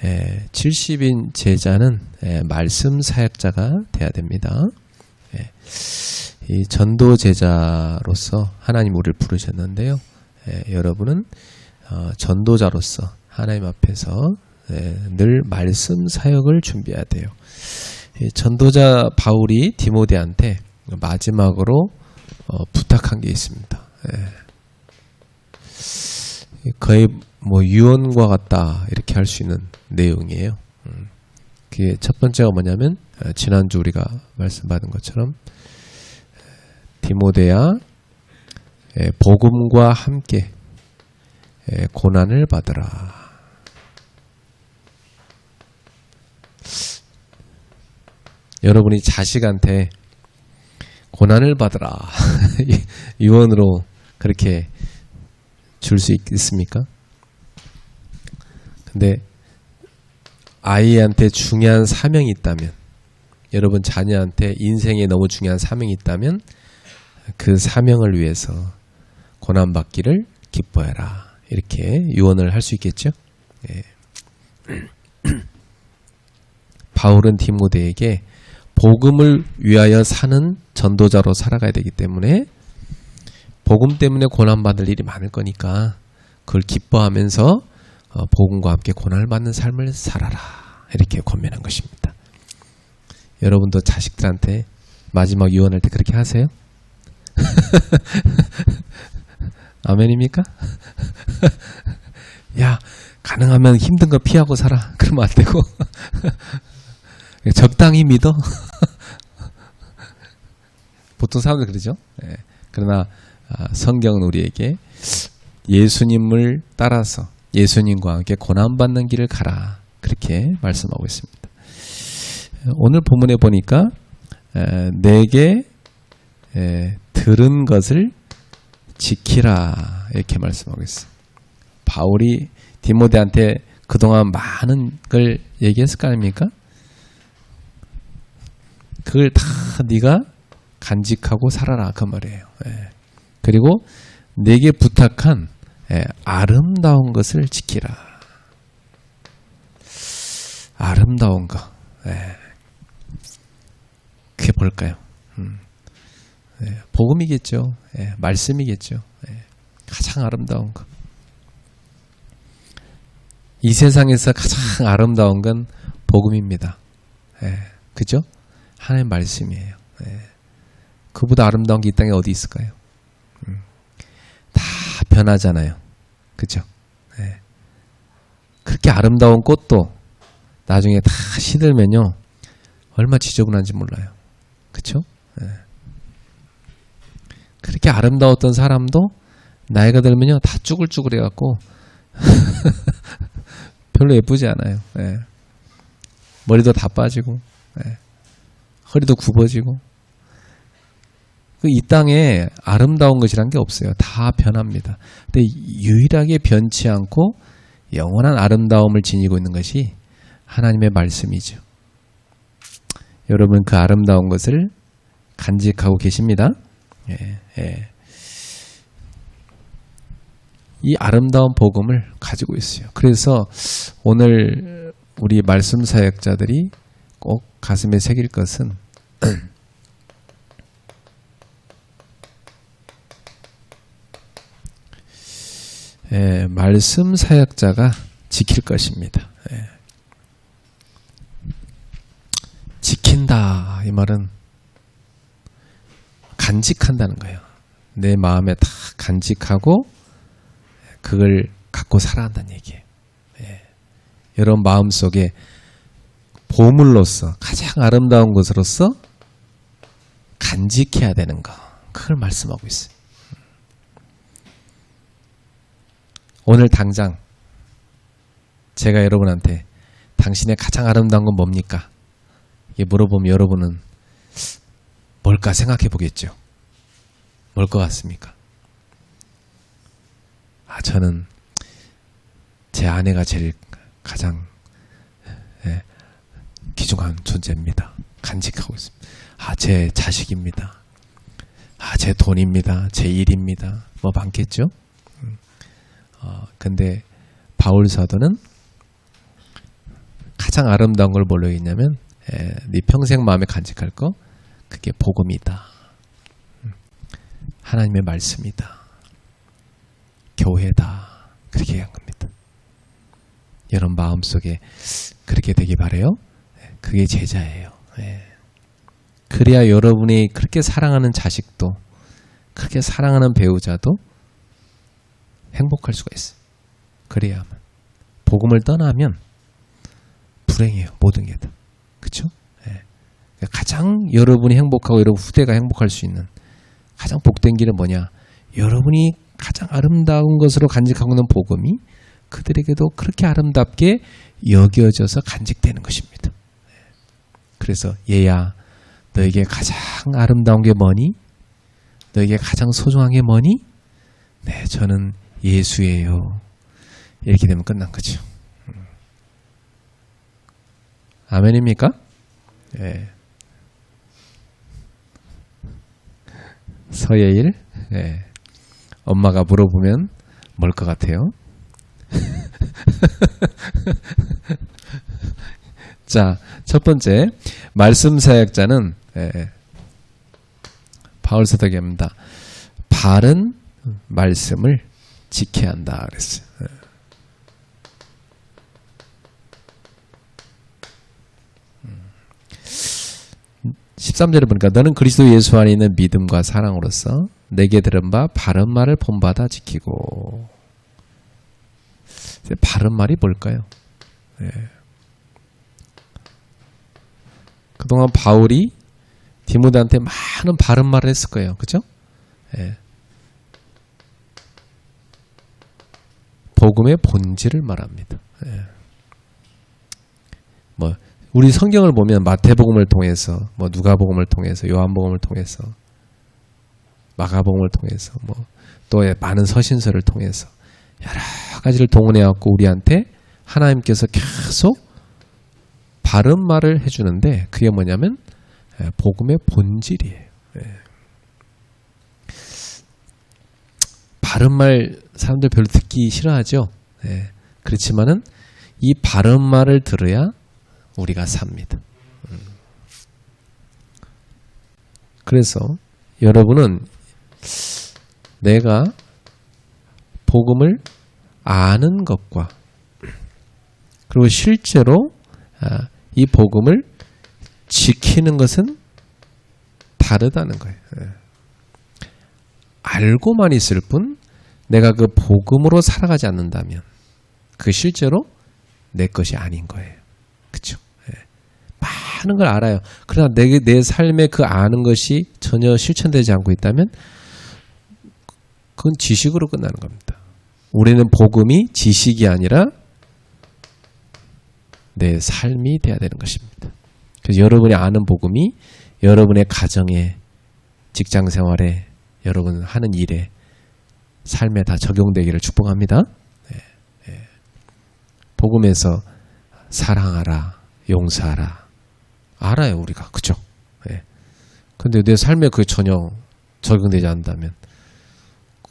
70인 제자는 말씀 사역자가 돼야 됩니다. 이 전도 제자로서 하나님 우리를 부르셨는데요. 여러분은 전도자로서 하나님 앞에서 늘 말씀 사역을 준비해야 돼요. 전도자 바울이 디모데한테 마지막으로 부탁한 게 있습니다. 거의 뭐 유언과 같다 이렇게 할 수 있는 내용이에요. 그게 첫 번째가 뭐냐면 지난주 우리가 말씀받은 것처럼 디모데야 복음과 함께 고난을 받으라. 여러분이 자식한테 고난을 받으라 유언으로 그렇게 줄 수 있습니까? 근데 아이한테 중요한 사명이 있다면, 여러분 자녀한테 인생에 너무 중요한 사명이 있다면 그 사명을 위해서 고난받기를 기뻐해라 이렇게 유언을 할 수 있겠죠. 바울은 디모데에게 복음을 위하여 사는 전도자로 살아가야 되기 때문에 복음 때문에 고난받을 일이 많을 거니까 그걸 기뻐하면서 복음과 함께 고난을 받는 삶을 살아라 이렇게 권면한 것입니다. 여러분도 자식들한테 마지막 유언할 때 그렇게 하세요? 아멘입니까? 야, 가능하면 힘든 거 피하고 살아. 그러면 안 되고 적당히 믿어. 보통 사람들 그러죠. 그러나 성경은 우리에게 예수님을 따라서 예수님과 함께 고난받는 길을 가라 그렇게 말씀하고 있습니다. 오늘 본문에 보니까 내게 들은 것을 지키라 이렇게 말씀하고 있어요. 바울이 디모데한테 그동안 많은 걸 얘기했을 거 아닙니까? 그걸 다 네가 간직하고 살아라 그 말이에요. 그리고 내게 부탁한 아름다운 것을 지키라. 아름다운 거. 그게 뭘까요? 복음이겠죠. 말씀이겠죠. 가장 아름다운 거. 이 세상에서 가장 아름다운 건 복음입니다. 그죠? 하나님의 말씀이에요. 그보다 아름다운 게 이 땅에 어디 있을까요? 다 변하잖아요. 그죠? 그렇게 아름다운 꽃도 나중에 다 시들면요 얼마 지저분한지 몰라요. 그쵸? 그렇게 아름다웠던 사람도 나이가 들면요 다 쭈글쭈글 해갖고 별로 예쁘지 않아요. 머리도 다 빠지고 허리도 굽어지고 이 땅에 아름다운 것이란 게 없어요. 다 변합니다. 근데 유일하게 변치 않고 영원한 아름다움을 지니고 있는 것이 하나님의 말씀이죠. 여러분 그 아름다운 것을 간직하고 계십니다. 이 아름다운 복음을 가지고 있어요. 그래서 오늘 우리 말씀 사역자들이 꼭 가슴에 새길 것은 말씀 사역자가 지킬 것입니다. 지킨다 이 말은 간직한다는 거예요. 내 마음에 다 간직하고 그걸 갖고 살아야 한다는 얘기예요. 여러분 마음속에 보물로서 가장 아름다운 것으로서 간직해야 되는 거 그걸 말씀하고 있어요. 오늘 당장 제가 여러분한테 당신의 가장 아름다운 건 뭡니까? 이게 물어보면 여러분은 뭘까 생각해 보겠죠. 뭘 것 같습니까? 저는 제 아내가 제일 가장 귀중한 존재입니다. 간직하고 있습니다. 제 자식입니다. 제 돈입니다. 제 일입니다. 뭐 많겠죠? 근데 바울 사도는 가장 아름다운 걸 뭘로 얘기했냐면 네 평생 마음에 간직할 거 그게 복음이다. 하나님의 말씀이다. 교회다. 그렇게 얘기한 겁니다. 여러분 마음속에 그렇게 되기 바라요. 그게 제자예요. 그래야 여러분이 그렇게 사랑하는 자식도 그렇게 사랑하는 배우자도 행복할 수가 있어요. 그래야만. 복음을 떠나면 불행해요. 모든 게 다. 그렇죠? 가장 여러분이 행복하고 여러분 후대가 행복할 수 있는 가장 복된 길은 뭐냐? 여러분이 가장 아름다운 것으로 간직하고 있는 복음이 그들에게도 그렇게 아름답게 여겨져서 간직되는 것입니다. 그래서 얘야 너에게 가장 아름다운 게 뭐니? 너에게 가장 소중한 게 뭐니? 네, 저는 예수예요. 이렇게 되면 끝난 거죠. 아멘입니까? 네. 서예일? 네. 엄마가 물어보면 뭘 것 같아요? 자, 첫 번째 말씀 사역자는 바울 사도기입니다. 바른 말씀을 지켜야 한다 그랬어요. 13절에 보니까 너는 그리스도 예수 안에 있는 믿음과 사랑으로서 내게 들은 바 바른 말을 본받아 지키고. 바른 말이 뭘까요? 그동안 바울이 디모데한테 많은 바른 말을 했을 거예요. 그죠? 복음의 본질을 말합니다. 뭐 우리 성경을 보면 마태복음을 통해서, 뭐 누가복음을 통해서, 요한복음을 통해서, 마가복음을 통해서, 뭐 또 많은 서신서를 통해서 여러 가지를 동원해갖고 우리한테 하나님께서 계속 바른 말을 해주는데 그게 뭐냐면 복음의 본질이에요. 바른 말 사람들 별로 듣기 싫어하죠. 그렇지만은 이 바른 말을 들어야 우리가 삽니다. 그래서 여러분은 내가 복음을 아는 것과 그리고 실제로 이 복음을 지키는 것은 다르다는 거예요. 알고만 있을 뿐 내가 그 복음으로 살아가지 않는다면 그 실제로 내 것이 아닌 거예요. 그렇죠? 많은 걸 알아요. 그러나 내 삶에 그 아는 것이 전혀 실천되지 않고 있다면 그건 지식으로 끝나는 겁니다. 우리는 복음이 지식이 아니라 내 삶이 돼야 되는 것입니다. 그래서 여러분이 아는 복음이 여러분의 가정에, 직장 생활에, 여러분 하는 일에, 삶에 다 적용되기를 축복합니다. 복음에서 사랑하라, 용서하라. 알아요, 우리가. 그죠? 근데 내 삶에 그게 전혀 적용되지 않는다면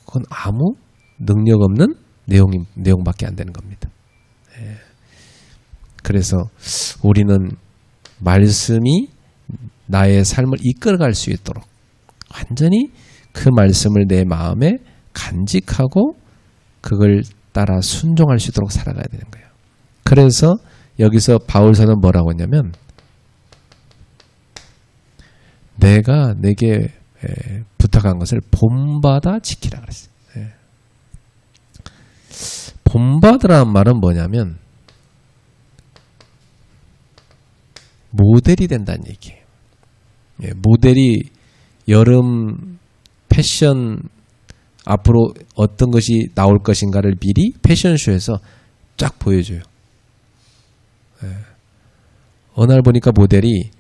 그건 아무 능력 없는 내용밖에 안 되는 겁니다. 그래서 우리는 말씀이 나의 삶을 이끌어갈 수 있도록 완전히 그 말씀을 내 마음에 간직하고 그걸 따라 순종할 수 있도록 살아가야 되는 거예요. 그래서 여기서 바울서는 뭐라고 했냐면 내가 내게 부탁한 것을 본받아 지키라 그랬어요. 본받으라는 말은 뭐냐면 모델이 된다는 얘기예요. 모델이 여름 패션 앞으로 어떤 것이 나올 것인가를 미리 패션쇼에서 쫙 보여줘요. 어느 날 보니까 모델이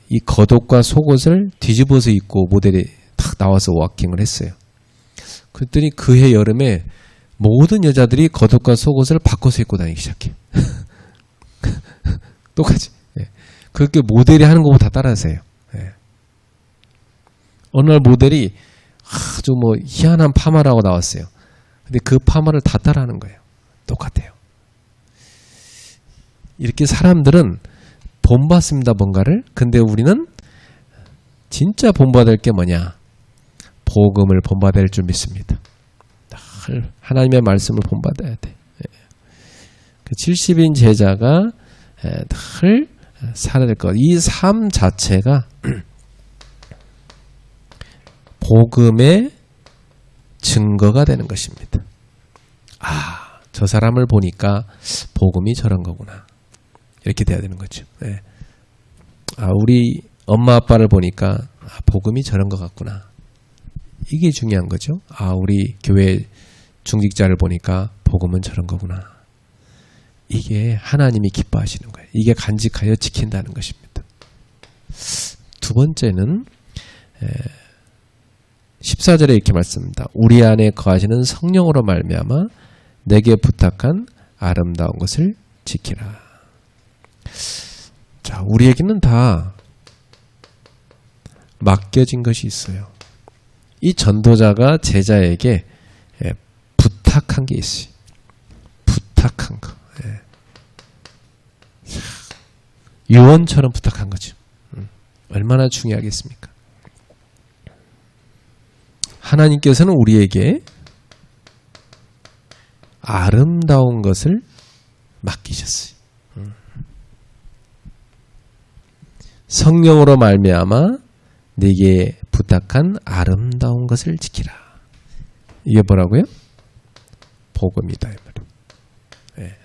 이 겉옷과 속옷을 뒤집어서 입고 모델이 탁 나와서 워킹을 했어요. 그랬더니 그해 여름에 모든 여자들이 겉옷과 속옷을 바꿔서 입고 다니기 시작해. 똑같이. 그렇게 모델이 하는 것보다 따라하세요. 어느 날 모델이 아주 뭐 희한한 파마라고 나왔어요. 근데 그 파마를 다 따라하는 거예요. 똑같아요. 이렇게 사람들은 본받습니다, 뭔가를. 근데 우리는 진짜 본받을 게 뭐냐? 복음을 본받을 줄 믿습니다. 늘 하나님의 말씀을 본받아야 돼. 그 70인 제자가 늘 살아야 될 것. 이 삶 자체가 복음의 증거가 되는 것입니다. 아, 저 사람을 보니까 복음이 저런 거구나. 이렇게 돼야 되는 거죠. 네. 아, 우리 엄마 아빠를 보니까 복음이 저런 것 같구나. 이게 중요한 거죠. 아, 우리 교회 중직자를 보니까 복음은 저런 거구나. 이게 하나님이 기뻐하시는 거예요. 이게 간직하여 지킨다는 것입니다. 두 번째는 14절에 이렇게 말씀합니다. 우리 안에 거하시는 성령으로 말미암아 내게 부탁한 아름다운 것을 지키라. 자, 우리에게는 다 맡겨진 것이 있어요. 이 전도자가 제자에게 부탁한 게 있어요. 부탁한 거. 유언처럼 부탁한 거죠. 얼마나 중요하겠습니까? 하나님께서는 우리에게 아름다운 것을 맡기셨어요. 성령으로 말미암아 네게 부탁한 아름다운 것을 지키라. 이게 뭐라고요? 복음이다. 네.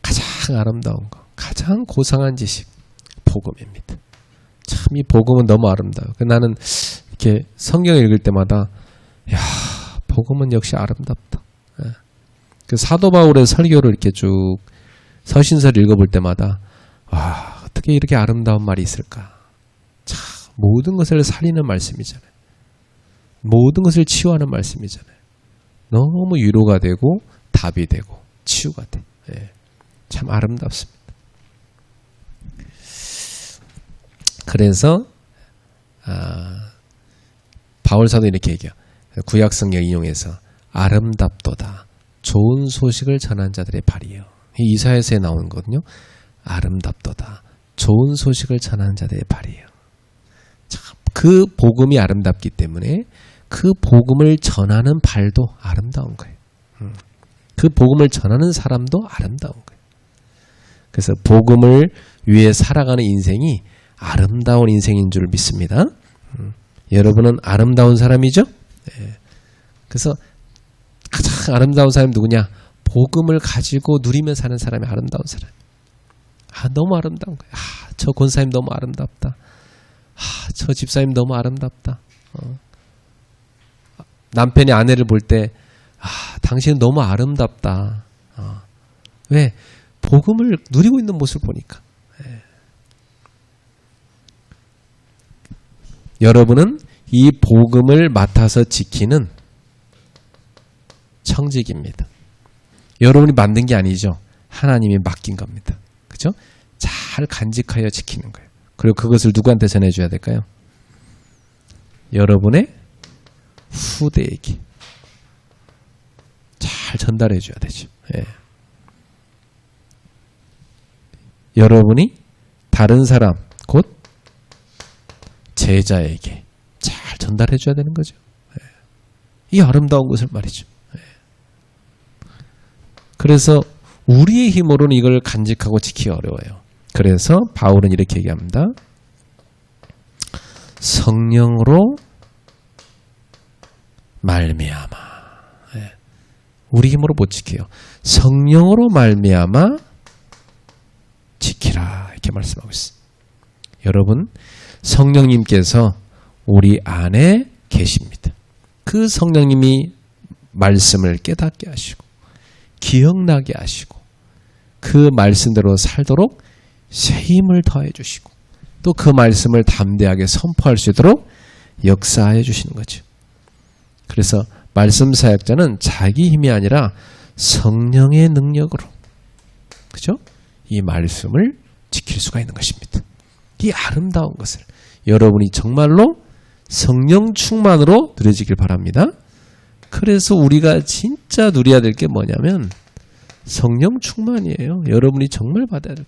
가장 아름다운 거, 가장 고상한 지식, 복음입니다. 참 이 복음은 너무 아름다워. 나는 이렇게 성경 읽을 때마다 야, 복음은 역시 아름답다. 네. 그 사도 바울의 설교를 이렇게 쭉 서신서를 읽어볼 때마다 와, 어떻게 이렇게 아름다운 말이 있을까? 참 모든 것을 살리는 말씀이잖아요. 모든 것을 치유하는 말씀이잖아요. 너무 위로가 되고 답이 되고 치유가 돼. 예. 참 아름답습니다. 그래서 바울사도 이렇게 얘기해요. 구약성경 인용해서 아름답도다. 좋은 소식을 전한 자들의 발이에요. 이사야서에 나오는 거거든요. 아름답도다. 좋은 소식을 전하는 자들의 발이에요. 참, 그 복음이 아름답기 때문에 그 복음을 전하는 발도 아름다운 거예요. 그 복음을 전하는 사람도 아름다운 거예요. 그래서 복음을 위해 살아가는 인생이 아름다운 인생인 줄 믿습니다. 여러분은 아름다운 사람이죠? 네. 그래서 가장 아름다운 사람이 누구냐? 복음을 가지고 누리며 사는 사람이 아름다운 사람. 아, 너무 아름다운 거야. 아, 저 권사님 너무 아름답다. 아, 저 집사님 너무 아름답다. 남편이 아내를 볼 때, 아, 당신은 너무 아름답다. 왜? 복음을 누리고 있는 모습을 보니까. 네. 여러분은 이 복음을 맡아서 지키는 청직입니다. 여러분이 만든 게 아니죠. 하나님이 맡긴 겁니다. 그렇죠? 잘 간직하여 지키는 거예요. 그리고 그것을 누구한테 전해줘야 될까요? 여러분의 후대에게 잘 전달해줘야 되죠. 예. 여러분이 다른 사람, 곧 제자에게 잘 전달해줘야 되는 거죠. 예. 이 아름다운 것을 말이죠. 예. 그래서 우리의 힘으로는 이걸 간직하고 지키기 어려워요. 그래서 바울은 이렇게 얘기합니다. 성령으로 말미암아. 예. 우리 힘으로 못 지켜요. 성령으로 말미암아 지키라. 이렇게 말씀하고 있어요. 여러분, 성령님께서 우리 안에 계십니다. 그 성령님이 말씀을 깨닫게 하시고 기억나게 하시고 그 말씀대로 살도록 새 힘을 더해 주시고 또 그 말씀을 담대하게 선포할 수 있도록 역사해 주시는 거죠. 그래서 말씀 사역자는 자기 힘이 아니라 성령의 능력으로, 그죠? 이 말씀을 지킬 수가 있는 것입니다. 이 아름다운 것을 여러분이 정말로 성령 충만으로 누려지길 바랍니다. 그래서 우리가 진짜 누려야 될 게 뭐냐면 성령 충만이에요. 여러분이 정말 받아야 돼요.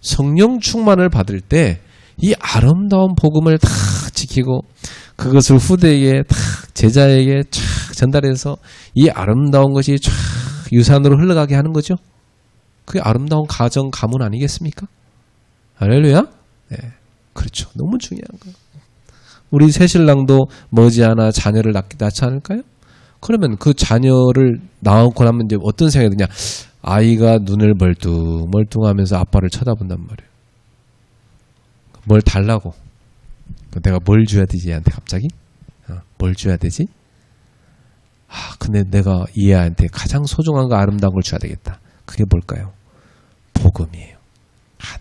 성령 충만을 받을 때 이 아름다운 복음을 다 지키고 그것을 후대에게 다 제자에게 쫙 전달해서 이 아름다운 것이 쫙 유산으로 흘러가게 하는 거죠. 그게 아름다운 가정 가문 아니겠습니까? 할렐루야? 네, 그렇죠. 너무 중요한 거예요. 우리 새신랑도 머지않아 자녀를 낳지 않을까요? 그러면 그 자녀를 낳고 나면 이제 어떤 생각이 드냐? 아이가 눈을 멀뚱멀뚱하면서 아빠를 쳐다본단 말이에요. 뭘 달라고? 내가 뭘 줘야 되지 얘한테 갑자기? 뭘 줘야 되지? 근데 내가 이 애한테 가장 소중한 거 아름다운 걸 줘야 되겠다. 그게 뭘까요? 복음이에요.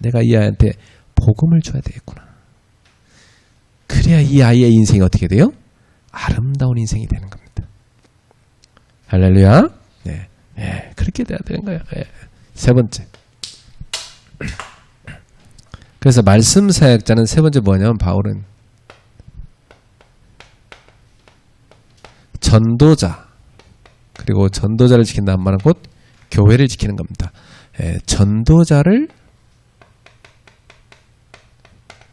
내가 이 아이한테 복음을 줘야 되겠구나. 그래야 이 아이의 인생이 어떻게 돼요? 아름다운 인생이 되는 겁니다. 할렐루야. 네. 네, 그렇게 돼야 되는 거예요. 네. 세 번째. 그래서 말씀 사역자는 세 번째 뭐냐면 바울은 전도자, 그리고 전도자를 지킨다는 말은 곧 교회를 지키는 겁니다. 예, 전도자를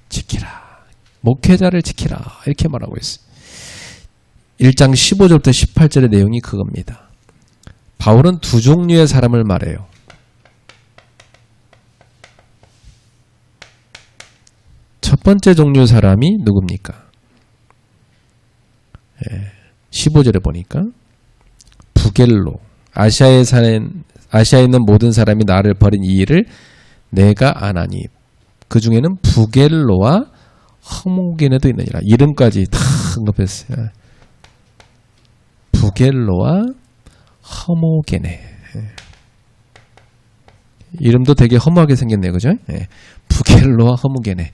지키라. 목회자를 지키라. 이렇게 말하고 있어요. 1장 15절부터 18절의 내용이 그겁니다. 바울은 두 종류의 사람을 말해요. 첫 번째 종류 사람이 누굽니까? 15절에 보니까 부겔로, 아시아에 있는 모든 사람이 나를 버린 이 일을 내가 아나니 그 중에는 부겔로와 허모게네도 있느니라. 이름까지 다 언급했어요. 부겔로와 허모게네. 이름도 되게 허무하게 생겼네요. 그죠? 부겔로와 허모게네.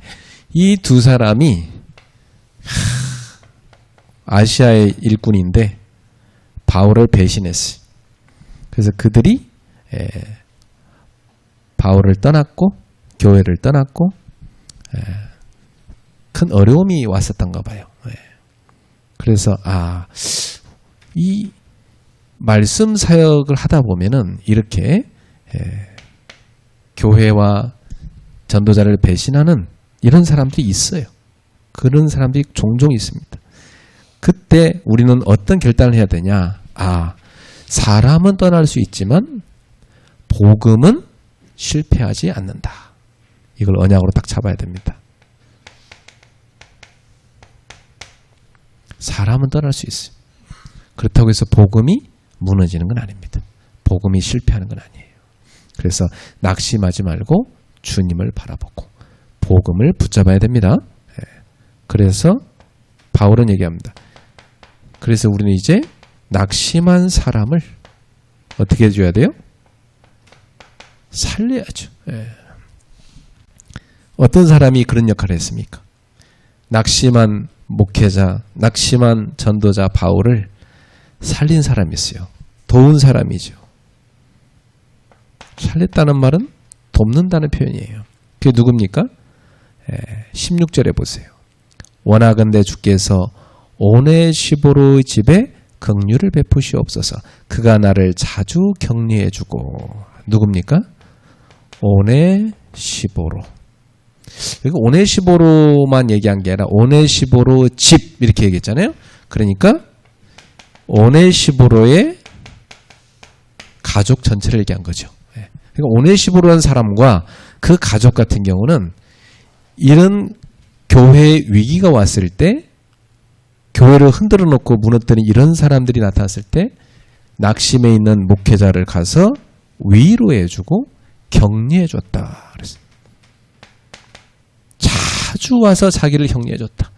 이 두 사람이 아시아의 일꾼인데 바울을 배신했어요. 그래서 그들이 바울을 떠났고 교회를 떠났고 큰 어려움이 왔었던가 봐요. 그래서 이 말씀 사역을 하다 보면은 이렇게 교회와 전도자를 배신하는 이런 사람들이 있어요. 그런 사람들이 종종 있습니다. 그때 우리는 어떤 결단을 해야 되냐? 사람은 떠날 수 있지만 복음은 실패하지 않는다. 이걸 언약으로 딱 잡아야 됩니다. 사람은 떠날 수 있어요. 그렇다고 해서 복음이 무너지는 건 아닙니다. 복음이 실패하는 건 아니에요. 그래서 낙심하지 말고 주님을 바라보고 복음을 붙잡아야 됩니다. 그래서 바울은 얘기합니다. 그래서 우리는 이제 낙심한 사람을 어떻게 해줘야 돼요? 살려야죠. 어떤 사람이 그런 역할을 했습니까? 낙심한 목회자, 낙심한 전도자 바울을 살린 사람이 있어요. 도운 사람이죠. 살렸다는 말은 돕는다는 표현이에요. 그게 누굽니까? 16절에 보세요. 원하건대 주께서 오네시보로의 집에 긍휼을 베푸시옵소서. 그가 나를 자주 격려해주고. 누굽니까? 오네시보로. 여기 오네시보로만 얘기한 게 아니라 오네시보로 집 이렇게 얘기했잖아요. 그러니까 오네시보로의 가족 전체를 얘기한 거죠. 그러니까 오네시보로라는 사람과 그 가족 같은 경우는 이런 교회에 위기가 왔을 때 교회를 흔들어 놓고 무너뜨린 이런 사람들이 나타났을 때 낙심해 있는 목회자를 가서 위로해주고 격려해줬다. 그랬어요. 자주 와서 자기를 격려해줬다.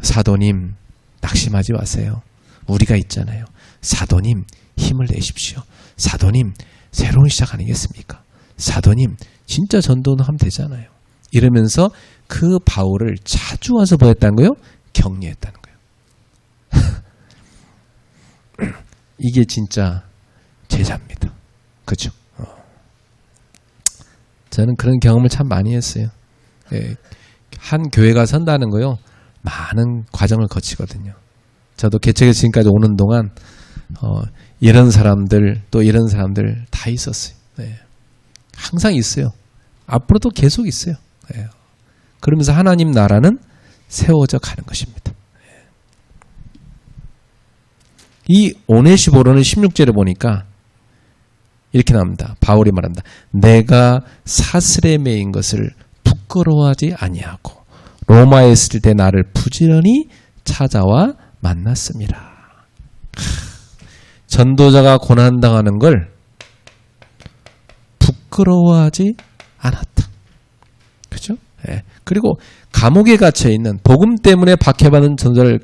사도님 낙심하지 마세요. 우리가 있잖아요. 사도님 힘을 내십시오. 사도님 새로운 시작 아니겠습니까? 사도님 진짜 전도는 하면 되잖아요. 이러면서 그 바울을 자주 와서 뭐 했다는 거예요? 격려했다는 거예요. 이게 진짜 제자입니다. 그렇죠? 저는 그런 경험을 참 많이 했어요. 한 교회가 선다는 거요. 많은 과정을 거치거든요. 저도 개척에서 지금까지 오는 동안 이런 사람들 또 이런 사람들 다 있었어요. 네. 항상 있어요. 앞으로도 계속 있어요. 네. 그러면서 하나님 나라는 세워져 가는 것입니다. 이 오네시보로는 16절에 보니까 이렇게 나옵니다. 바울이 말합니다. 내가 사슬에 매인 것을 부끄러워하지 아니하고 로마에 있을 때 나를 부지런히 찾아와 만났습니다. 전도자가 고난당하는 걸 부끄러워하지 않았다. 그렇죠? 예. 그리고 감옥에 갇혀 있는 복음 때문에 박해받은 전도자를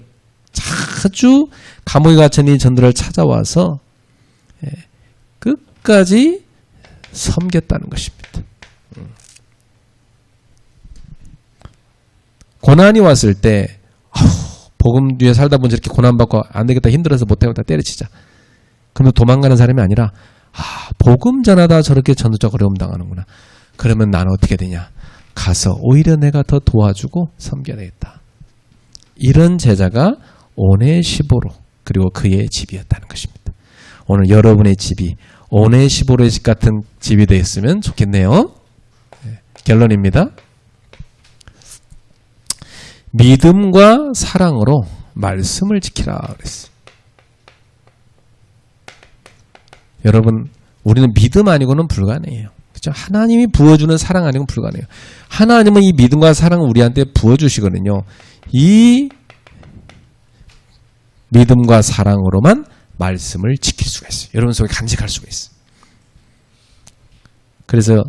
자주 감옥에 갇혀 있는 전도자를 찾아와서 끝까지 섬겼다는 것입니다. 고난이 왔을 때 복음 뒤에 살다 보니 저렇게 고난받고 안 되겠다 힘들어서 못하겠다 때려치자. 그러면 도망가는 사람이 아니라 복음 전하다 저렇게 전도자가 어려움 당하는구나. 그러면 나는 어떻게 되냐. 가서 오히려 내가 더 도와주고 섬겨야 되겠다. 이런 제자가 오네시보로 그리고 그의 집이었다는 것입니다. 오늘 여러분의 집이 오네시보로의 집 같은 집이 되었으면 좋겠네요. 결론입니다. 믿음과 사랑으로 말씀을 지키라 그랬어요. 여러분, 우리는 믿음 아니고는 불가능해요. 그렇죠? 하나님이 부어주는 사랑 아니고는 불가능해요. 하나님은 이 믿음과 사랑을 우리한테 부어주시거든요. 이 믿음과 사랑으로만 말씀을 지킬 수가 있어요. 여러분 속에 간직할 수가 있어요. 그래서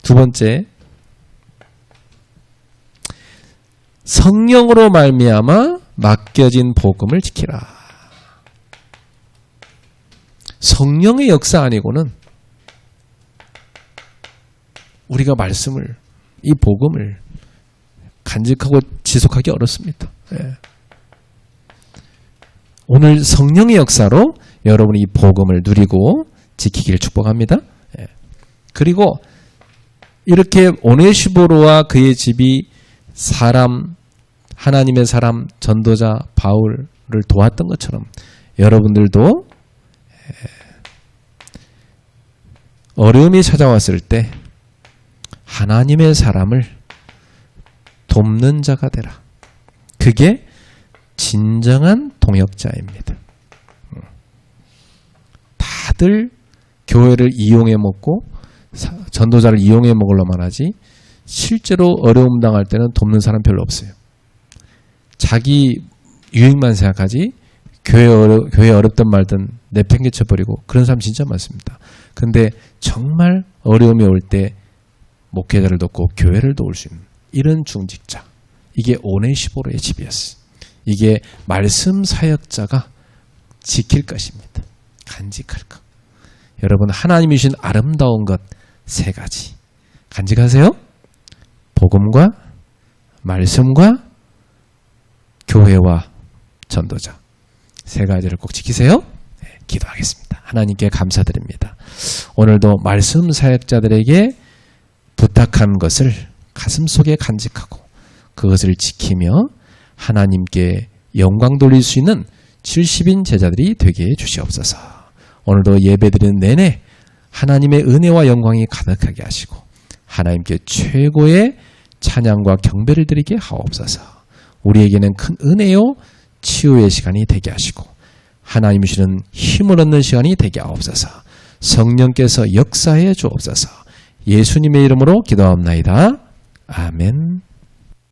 두 번째, 성령으로 말미암아 맡겨진 복음을 지키라. 성령의 역사 아니고는 우리가 말씀을, 이 복음을 간직하고 지속하기 어렵습니다. 예. 오늘 성령의 역사로 여러분이 이 복음을 누리고 지키기를 축복합니다. 예. 그리고 이렇게 오네시보로와 그의 집이 하나님의 사람 전도자 바울을 도왔던 것처럼 여러분들도 어려움이 찾아왔을 때 하나님의 사람을 돕는 자가 되라. 그게 진정한 동역자입니다. 다들 교회를 이용해 먹고 전도자를 이용해 먹으려만 하지 실제로 어려움 당할 때는 돕는 사람 별로 없어요. 자기 유익만 생각하지 교회 어렵든 말든 내팽개쳐버리고 그런 사람 진짜 많습니다. 근데 정말 어려움이 올 때 목회자를 돕고 교회를 도울 수 있는 이런 중직자, 이게 오네시보로의 집이었어요. 이게 말씀 사역자가 지킬 것입니다. 간직할 것. 여러분, 하나님이 주신 아름다운 것 세 가지 간직하세요. 복음과 말씀과 교회와 전도자 세 가지를 꼭 지키세요. 네, 기도하겠습니다. 하나님께 감사드립니다. 오늘도 말씀 사역자들에게 부탁한 것을 가슴속에 간직하고 그것을 지키며 하나님께 영광 돌릴 수 있는 70인 제자들이 되게 해 주시옵소서. 오늘도 예배드리는 내내 하나님의 은혜와 영광이 가득하게 하시고 하나님께 최고의 찬양과 경배를 드리게 하옵소서. 우리에게는 큰 은혜요 치유의 시간이 되게 하시고 하나님 주시는 힘을 얻는 시간이 되게 하옵소서. 성령께서 역사해 주옵소서. 예수님의 이름으로 기도합나이다.